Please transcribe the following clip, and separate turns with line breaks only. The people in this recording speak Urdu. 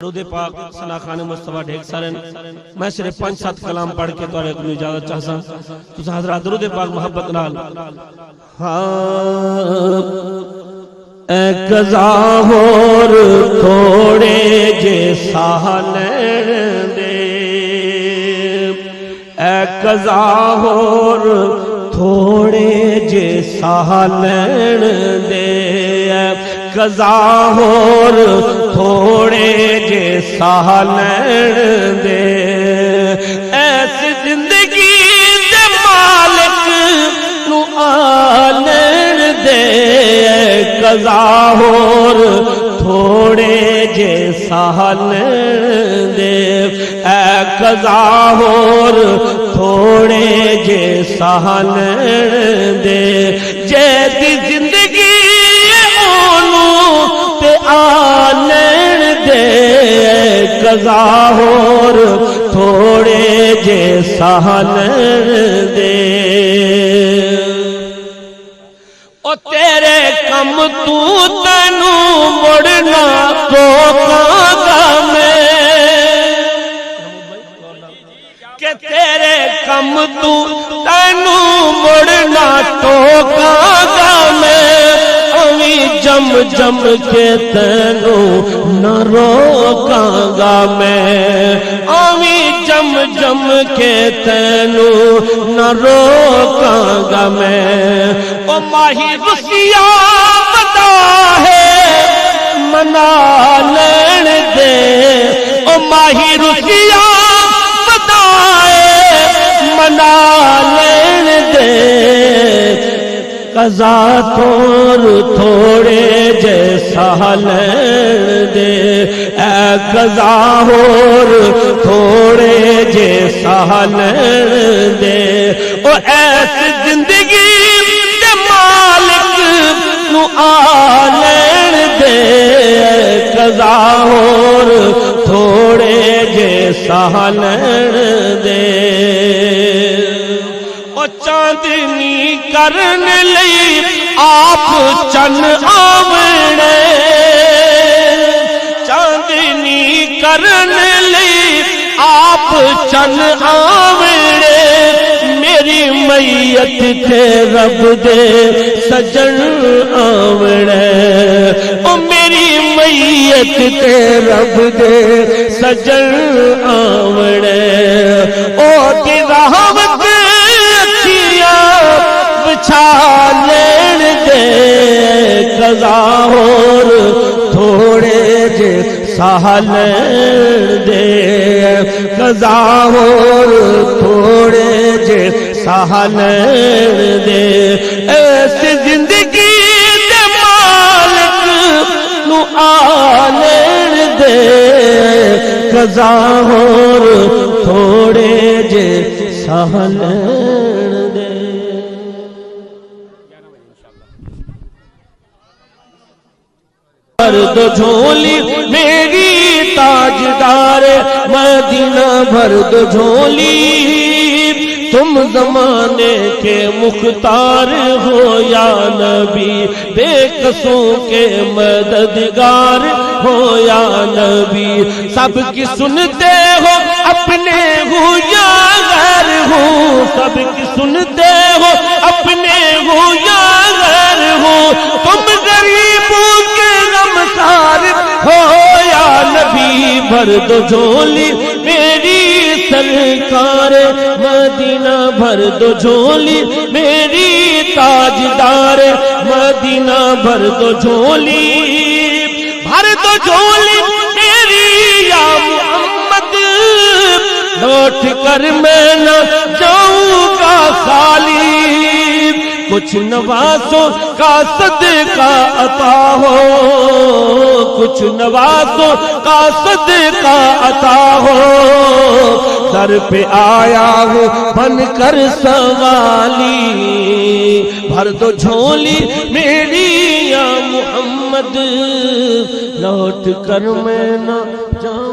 درود پاک ثنا خان مصطفیٰ ڈھیک سارن میں صرف 5-7 کلام پڑھ کے تو ایک اجازت چاہسا تو حضرات درود پاک محبت نال اے قضا ہور تھوڑے جے سالن دے اے قضا ہور تھوڑے جے سالن دے قضا ہور تھوڑے جے سالن دے ایسی زندگی دے مالک نو آلن دے قضا ہور تھوڑے جے سالن دے اے قضا ہور تھوڑے جے سالن دے جے دی زندگی آلن دے قضا ہور تھوڑے جے سالن دے او تیرے کم تو تینو مڑنا روکاں گا میں کہ تیرے کم تو تینو مڑنا ٹوکاں گا میں جم جم کے تینو نہ روکاں گا میں جم جم کے تینو نہ روکاں گا میں او ماہی رسیا بتا ہے منا لین دے او ماہی رسیا بتا ہے منا لین دے قضا تھوڑے جے سالن دے اے قضا ہور تھوڑے جے سالن دے او ایسی زندگی دے مالک نو آلن دے قضا ہور تھوڑے جے سالن دے چاندنی کرن لئی آپ چن آوڑے چاندنی کرن لئی آپ چن آوڑے میری میت تے رب دے سجن آوڑے او میری میت تے رب دے سجن آوڑے او دی رحمت چھالن دے قضا ہور تھوڑے جے سالن دے قضا ہور تھوڑے جے سالن دے ایسی زندگی دے مالک نو آلن دے قضا ہور تھوڑے جے سالن دے بھر دو جھولی میری تاجدار مدینہ بھر دو جھولی تم زمانے کے مختار ہو یا نبی بے قصوں کے مددگار ہو یا نبی سب کی سنتے ہو اپنے ہو یا غیر ہو سب کی سنتے ہو اپنے ہو یا غیر ہو تم غریبوں کے غمخوار ہو یا نبی بھر دو جھولی میری سرکار مدینہ بھر دو جھولی میری تاجدار مدینہ بھر دو جھولی بھر دو جھولی میری یا محمد لوٹ کر میں نہ جاؤں گا خالی کچھ نوازوں کا صدقہ عطا ہو کچھ نوازوں کا صدقہ عطا ہو در پہ آیا ہوں بن کر سوالی بھر دو جھولی میری یا محمد لوٹ کر میں نہ جاؤں